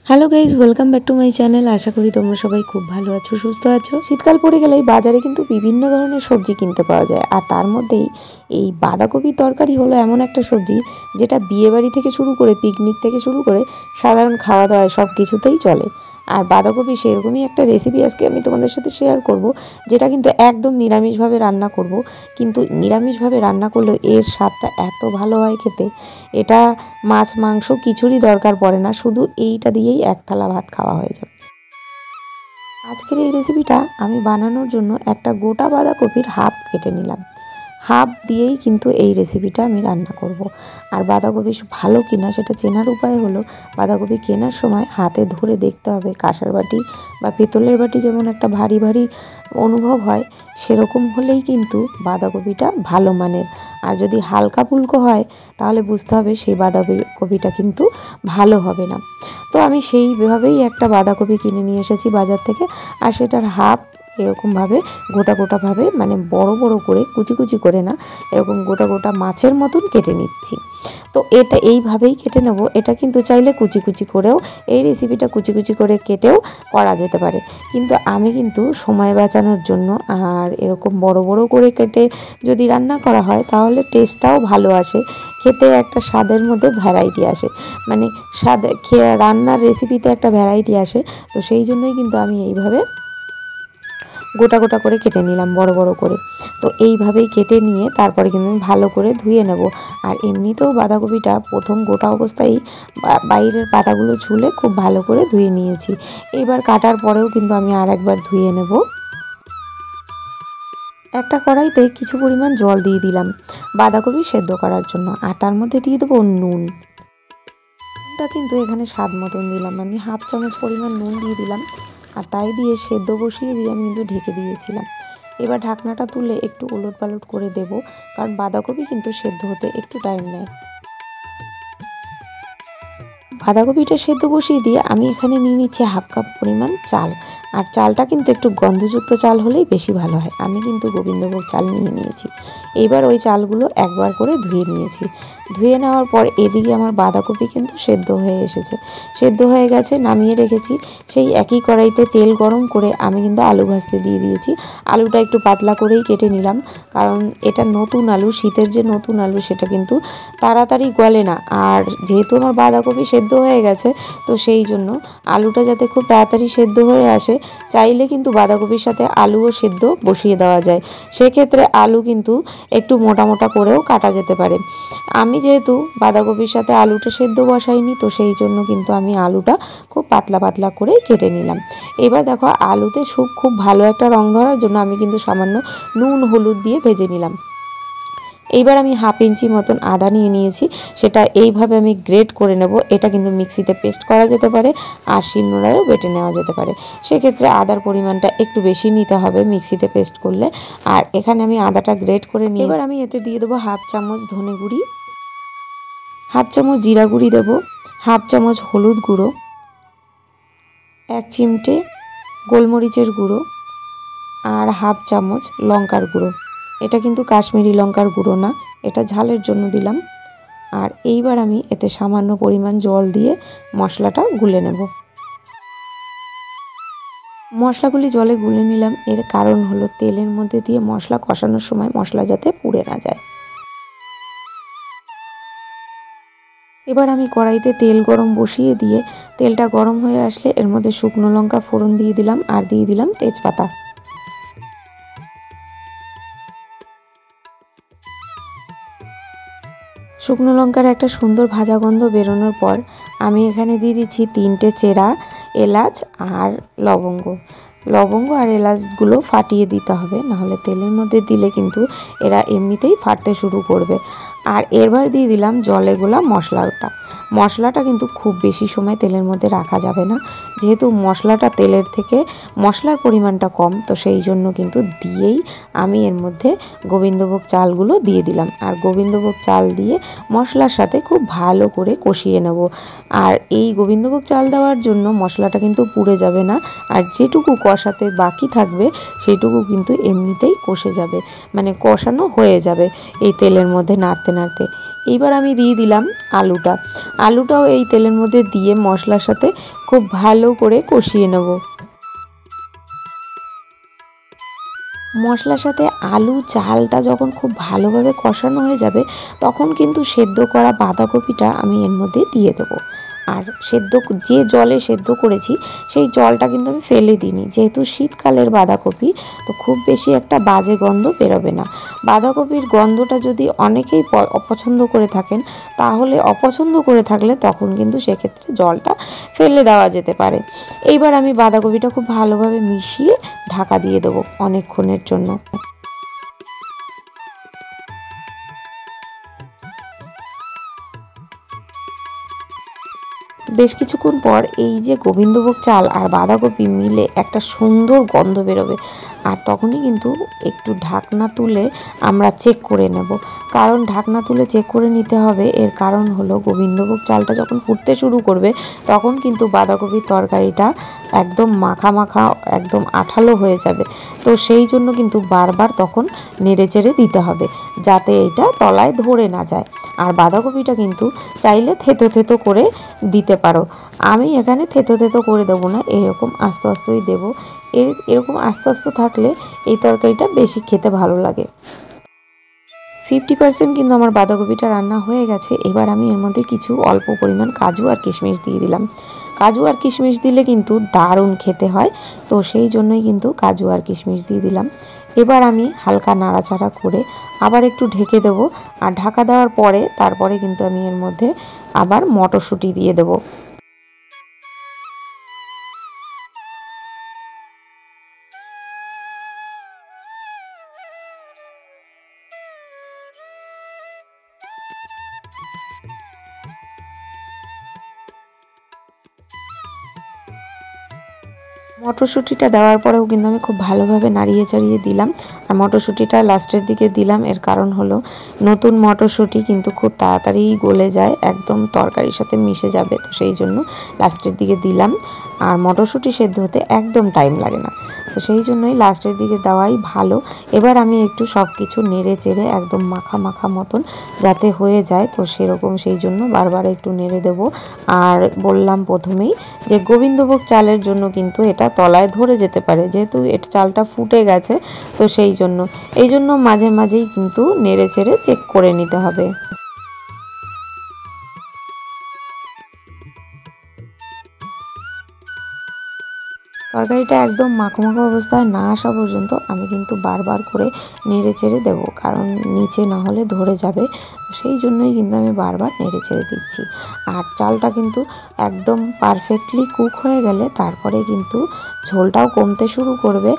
Hello guys, welcome back to my channel. আশা করি তোমরা সবাই খুব ভালো আছো, সুস্থ আছো। শীতকাল পড়ে গেলেই বাজারে কিন্তু বিভিন্ন ধরনের সবজি কিনতে পাওয়া যায়, আর তার মধ্যেই এই বাঁধাকপির তরকারি হলো এমন একটা সবজি যেটা বিয়েবাড়ি থেকে শুরু করে পিকনিক থেকে শুরু করে সাধারণ খাওয়া দাওয়া সব কিছুতেই চলে। আর বাঁধাকপি সেরকমই একটা রেসিপি আজকে আমি তোমাদের সাথে শেয়ার করব, যেটা কিন্তু একদম নিরামিষভাবে রান্না করব। কিন্তু নিরামিষভাবে রান্না করলেও এর স্বাদটা এত ভালো হয় খেতে, এটা মাছ মাংস কিছুরই দরকার পড়ে না, শুধু এইটা দিয়েই এক থালা ভাত খাওয়া হয়ে যাবে। আজকের এই রেসিপিটা আমি বানানোর জন্য একটা গোটা বাঁধাকপির হাফ কেটে নিলাম। হাফ দিয়েই কিন্তু এই রেসিপিটা আমি রান্না করব। আর বাঁধাকপি ভালো কিনা সেটা চেনার উপায় হলো, বাঁধাকপি কেনার সময় হাতে ধরে দেখতে হবে কাঁসার বাটি বা পেতলের বাটি যেমন একটা ভারী ভারী অনুভব হয়, সেরকম হলেই কিন্তু বাঁধাকপিটা ভালো মানের। আর যদি হালকা ফুলকো হয় তাহলে বুঝতে হবে সেই বাঁধাকপিটা কিন্তু ভালো হবে না। তো আমি সেইভাবেই একটা বাঁধাকপি কিনে নিয়ে এসেছি বাজার থেকে, আর সেটার হাফ এরকমভাবে গোটা গোটাভাবে, মানে বড় বড় করে কুচি কুচি করে না, এরকম গোটা গোটা মাছের মতন কেটে নিচ্ছি। তো এটা এইভাবেই কেটে নেব। এটা কিন্তু চাইলে কুচি কুচি করেও, এই রেসিপিটা কুচি কুচি করে কেটেও করা যেতে পারে, কিন্তু আমি কিন্তু সময় বাঁচানোর জন্য আর এরকম বড় বড় করে কেটে যদি রান্না করা হয় তাহলে টেস্টটাও ভালো আসে, খেতে একটা স্বাদের মধ্যে ভ্যারাইটি আসে, মানে স্বাদ রান্নার রেসিপিতে একটা ভ্যারাইটি আসে। তো সেই জন্যই কিন্তু আমি এইভাবে গোটা গোটা করে কেটে নিলাম, বড় বড় করে। তো এইভাবেই কেটে নিয়ে তারপরে কিন্তু আমি ভালো করে ধুয়ে নেব। আর এমনিতেও বাঁধাকপিটা প্রথম গোটা অবস্থায় বাইরের পাতাগুলো ছুলে খুব ভালো করে ধুয়ে নিয়েছি। এইবার কাটার পরেও কিন্তু আমি আর একবার ধুয়ে নেব। একটা কড়াইতে কিছু পরিমাণ জল দিয়ে দিলাম বাঁধাকপি সেদ্ধ করার জন্য, আর তার মধ্যে দিয়ে দেবো নুন। নুনটা কিন্তু এখানে স্বাদ মতন দিলাম, আমি হাফ চামচ পরিমাণ নুন দিয়ে দিলাম। আর তাই দিয়ে সেদ্ধ বসিয়ে দিয়ে আমি কিন্তু ঢেকে দিয়েছিলাম। এবার ঢাকনাটা তুলে একটু উলট পালট করে দেব, কারণ বাঁধাকপি কিন্তু সেদ্ধ হতে একটু টাইম নেয়। বাঁধাকপিটা সেদ্ধ বসিয়ে দিয়ে আমি এখানে নিয়ে নিচ্ছি হাফ কাপ পরিমাণ চাল। আর চালটা কিন্তু একটু গন্ধযুক্ত চাল হলেই বেশি ভালো হয়। আমি কিন্তু গোবিন্দভোগ চাল নিয়ে নিয়েছি। এইবার ওই চালগুলো একবার করে ধুয়ে নিয়েছি। ধুয়ে নেওয়ার পর এদিকে আমার বাঁধাকপি কিন্তু সেদ্ধ হয়ে এসেছে, সেদ্ধ হয়ে গেছে, নামিয়ে রেখেছি। সেই একই কড়াইতে তেল গরম করে আমি কিন্তু আলু ভাজতে দিয়ে দিয়েছি। আলুটা একটু পাতলা করেই কেটে নিলাম, কারণ এটা নতুন আলু, শীতের যে নতুন আলু সেটা কিন্তু তাড়াতাড়ি গলে না। আর যেহেতু আমার বাঁধাকপি সেদ্ধ হয়ে গেছে, তো সেই জন্য আলুটা যাতে খুব তাড়াতাড়ি সেদ্ধ হয়ে আসে, চাইলে কিন্তু বাঁধাকপির সাথে আলুও সেদ্ধ বসিয়ে দেওয়া যায়। সেক্ষেত্রে আলু কিন্তু একটু মোটা মোটা করেও কাটা যেতে পারে। আমি যেহেতু বাঁধাকপির সাথে আলুটা সেদ্ধ বসাইনি, তো সেই জন্য কিন্তু আমি আলুটা খুব পাতলা পাতলা করে কেটে নিলাম। এবার দেখো, আলুতে খুব ভালো একটা রং ধরার জন্য আমি কিন্তু সামান্য নুন হলুদ দিয়ে ভেজে নিলাম। এইবার আমি হাফ ইঞ্চি মতন আদা নিয়ে নিয়েছি, সেটা এইভাবে আমি গ্রেট করে নেব। এটা কিন্তু মিক্সিতে পেস্ট করা যেতে পারে, আর শিলনোড়ায়ও বেটে নেওয়া যেতে পারে। সেক্ষেত্রে আদার পরিমাণটা একটু বেশি নিতে হবে মিক্সিতে পেস্ট করলে। আর এখানে আমি আদাটা গ্রেট করে নিয়ে এবার আমি এতে দিয়ে দেবো হাফ চামচ ধনে গুঁড়ি, হাফ চামচ জিরা গুঁড়ি দেবো, হাফ চামচ হলুদ গুঁড়ো, 1 চিমটে গোলমরিচের গুঁড়ো, আর হাফ চামচ লঙ্কার গুঁড়ো। এটা কিন্তু কাশ্মীরি লঙ্কার গুঁড়ো না, এটা ঝালের জন্য দিলাম। আর এইবার আমি এতে সামান্য পরিমাণ জল দিয়ে মশলাটা গুলে নেব। মশলাগুলি জলে গুলে নিলাম, এর কারণ হলো তেলের মধ্যে দিয়ে মশলা কষানোর সময় মশলা যাতে পুড়ে না যায়। এবার আমি কড়াইতে তেল গরম বসিয়ে দিয়ে তেলটা গরম হয়ে আসলে এর মধ্যে শুকনো লঙ্কা ফোড়ন দিয়ে দিলাম, আর দিয়ে দিলাম তেজপাতা। শুকনো লঙ্কার একটা সুন্দর ভাজা গন্ধ বেরোনোর পর আমি এখানে দিয়ে দিচ্ছি 3টে চেরা এলাচ আর লবঙ্গ আর এলাচগুলো ফাটিয়ে দিতে হবে, নাহলে তেলের মধ্যে দিলে কিন্তু এরা এমনিতেই ফাটতে শুরু করবে। আর এবার দিয়ে দিলাম জলে গোলা মশলাটা কিন্তু খুব বেশি সময় তেলের মধ্যে রাখা যাবে না, যেহেতু মশলাটা তেলের থেকে মশলার পরিমাণটা কম, তো সেই জন্য কিন্তু দিয়েই আমি এর মধ্যে গোবিন্দভোগ চালগুলো দিয়ে দিলাম। আর গোবিন্দভোগ চাল দিয়ে মশলার সাথে খুব ভালো করে কষিয়ে নেব। আর এই গোবিন্দভোগ চাল দেওয়ার জন্য মশলাটা কিন্তু পুড়ে যাবে না, আর যেটুকু কষাতে বাকি থাকবে সেটুকু কিন্তু এমনিতেই কষে যাবে, মানে কষানো হয়ে যাবে এই তেলের মধ্যে নাড়তে নাড়তে। এইবার আমি দিয়ে দিলাম আলুটাও এই তেলের মধ্যে দিয়ে মশলার সাথে খুব ভালো করে কষিয়ে নেব। মশলার সাথে আলু চালটা যখন খুব ভালোভাবে কষানো হয়ে যাবে তখন কিন্তু সেদ্ধ করা বাঁধাকপিটা আমি এর মধ্যে দিয়ে দেবো। আর যে জলে সেদ্ধ করেছি সেই জলটা কিন্তু আমি ফেলে দিইনি, যেহেতু শীতকালের বাঁধাকপি তো খুব বেশি একটা বাজে গন্ধ বেরোবে না। বাঁধাকপির গন্ধটা যদি অনেকেই অপছন্দ করে থাকেন, তাহলে অপছন্দ করে থাকলে তখন কিন্তু সেক্ষেত্রে জলটা ফেলে দেওয়া যেতে পারে। এইবার আমি বাঁধাকপিটা খুব ভালোভাবে মিশিয়ে ঢাকা দিয়ে দেবো অনেকক্ষণের জন্য। বেশ কিছুক্ষণ পর এই যে গোবিন্দভোগ চাল আর বাঁধাকপি মিলে একটা সুন্দর গন্ধ বেরোবে, আর তখনই কিন্তু একটু ঢাকনা তুলে আমরা চেক করে নেব। কারণ ঢাকনা তুলে চেক করে নিতে হবে, এর কারণ হলো গোবিন্দভোগ চালটা যখন ফুটতে শুরু করবে তখন কিন্তু বাঁধাকপির তরকারিটা একদম মাখা মাখা একদম আঠালো হয়ে যাবে। তো সেই জন্য কিন্তু বারবার তখন নেড়েচেড়ে দিতে হবে যাতে এটা তলায় ধরে না যায়। আর বাঁধাকপিটা কিন্তু চাইলে থেতো থেতো করে দিতে পারো। আমি এখানে থেতো থেতো করে দেবো না, এরকম আস্তে আস্তেই দেবো। এরকম আস্তে আস্তে থাকলে এই তরকারিটা বেশি খেতে ভালো লাগে। 50% কিন্তু আমার বাঁধাকপিটা রান্না হয়ে গেছে। এবার আমি এর মধ্যে কিছু অল্প পরিমাণ কাজু আর কিশমিশ দিয়ে দিলাম। কাজু আর কিশমিশ দিলে কিন্তু দারুণ খেতে হয়, তো সেই জন্যই কিন্তু কাজু আর কিশমিশ দিয়ে দিলাম। এবার আমি হালকা নাড়াচাড়া করে আবার একটু ঢেকে দেবো। আর ঢাকা দেওয়ার পরে তারপরে কিন্তু আমি এর মধ্যে আবার মটরশুঁটি দিয়ে দেবো। মটরশুঁটিটা দেওয়ার পরেও কিন্তু আমি খুব ভালোভাবে নাড়িয়ে চাড়িয়ে দিলাম। আর মটরশুঁটিটা লাস্টের দিকে দিলাম, এর কারণ হলো নতুন মটরশুঁটি কিন্তু খুব তাড়াতাড়ি গলে যায়, একদম তরকারির সাথে মিশে যাবে, তো সেই জন্য লাস্টের দিকে দিলাম। আর মটরশুঁটি সেদ্ধ হতে একদম টাইম লাগে না, তো সেই জন্যই লাস্টের দিকে দেওয়াই ভালো। এবার আমি একটু সব কিছু নেড়ে চেড়ে একদম মাখা মাখা মতন যাতে হয়ে যায়, তো সেরকম সেই জন্য বারবার একটু নেড়ে দেব। আর বললাম প্রথমেই যে গোবিন্দভোগ চালের জন্য কিন্তু এটা তলায় ধরে যেতে পারে, যেহেতু এটা চালটা ফুটে গেছে, তো সেই জন্য মাঝে মাঝেই কিন্তু নেড়ে চেড়ে চেক করে নিতে হবে। তরকারিটা একদম মাখো মাখো অবস্থায় না আসা পর্যন্ত আমি কিন্তু বারবার করে নেড়ে চেড়ে দেবো, কারণ নিচে না হলে ধরে যাবে, সেই জন্যই কিন্তু আমি বারবার নেড়ে চেড়ে দিচ্ছি। আর চালটা কিন্তু একদম পারফেক্টলি কুক হয়ে গেলে তারপরে কিন্তু ঝোলটাও কমতে শুরু করবে,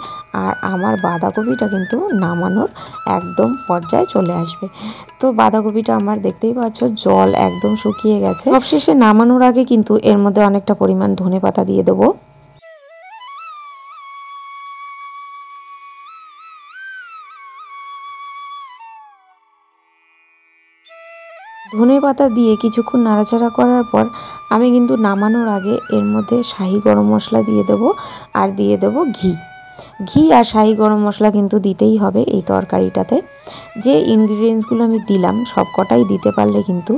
আর আমার বাঁধাকপিটা কিন্তু নামানোর একদম পর্যায়ে চলে আসবে। তো বাঁধাকপিটা আমার দেখতেই পাচ্ছ জল একদম শুকিয়ে গেছে। সবশেষে নামানোর আগে কিন্তু এর মধ্যে অনেকটা পরিমাণ ধনেপাতা দিয়ে দেবো। ধনেপাতা দিয়ে কিছুক্ষণ নাড়াচাড়া করার পর আমি কিন্তু নামানোর আগে এর মধ্যে শাহি গরম মশলা দিয়ে দেবো, আর দিয়ে দেবো ঘি আর শাহি গরম মশলা কিন্তু দিতেই হবে এই তরকারিটাতে। যে ইনগ্রিডিয়েন্টসগুলো আমি দিলাম সব কটাই দিতে পারলে কিন্তু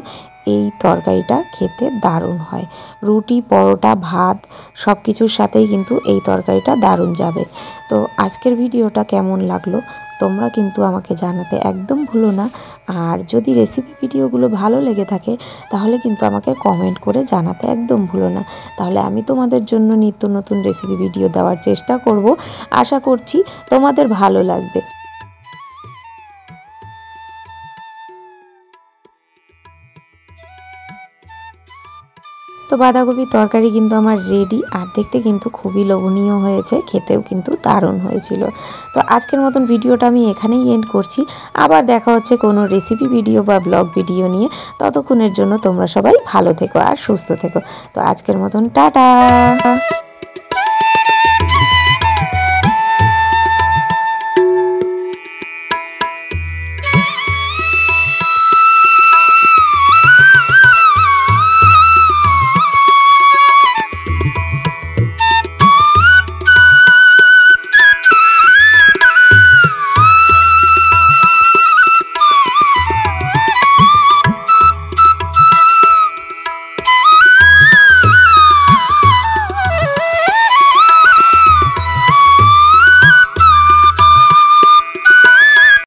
এই তরকারিটা খেতে দারুণ হয়। রুটি, পরোটা, ভাত সব কিছুর সাথেই কিন্তু এই তরকারিটা দারুণ যাবে। তো আজকের ভিডিওটা কেমন লাগলো তোমরা কিন্তু আমাকে জানাতে একদম ভুলো না। আর যদি রেসিপি ভিডিওগুলো ভালো লেগে থাকে তাহলে কিন্তু আমাকে কমেন্ট করে জানাতে একদম ভুলো না, তাহলে আমি তোমাদের জন্য নিত্য নতুন রেসিপি ভিডিও দেওয়ার চেষ্টা করব। আশা করছি তোমাদের ভালো লাগবে। তো বাঁধাকপির তরকারি কিন্তু আমার রেডি, আর দেখতে কিন্তু খুবই লোভনীয় হয়েছে, খেতেও কিন্তু দারুণ হয়েছিল। তো আজকের মতন ভিডিওটা আমি এখানেই এন্ড করছি। আবার দেখা হচ্ছে কোনো রেসিপি ভিডিও বা ব্লগ ভিডিও নিয়ে। ততক্ষণের জন্য তোমরা সবাই ভালো থেকো আর সুস্থ থেকো। তো আজকের মতন টাটা।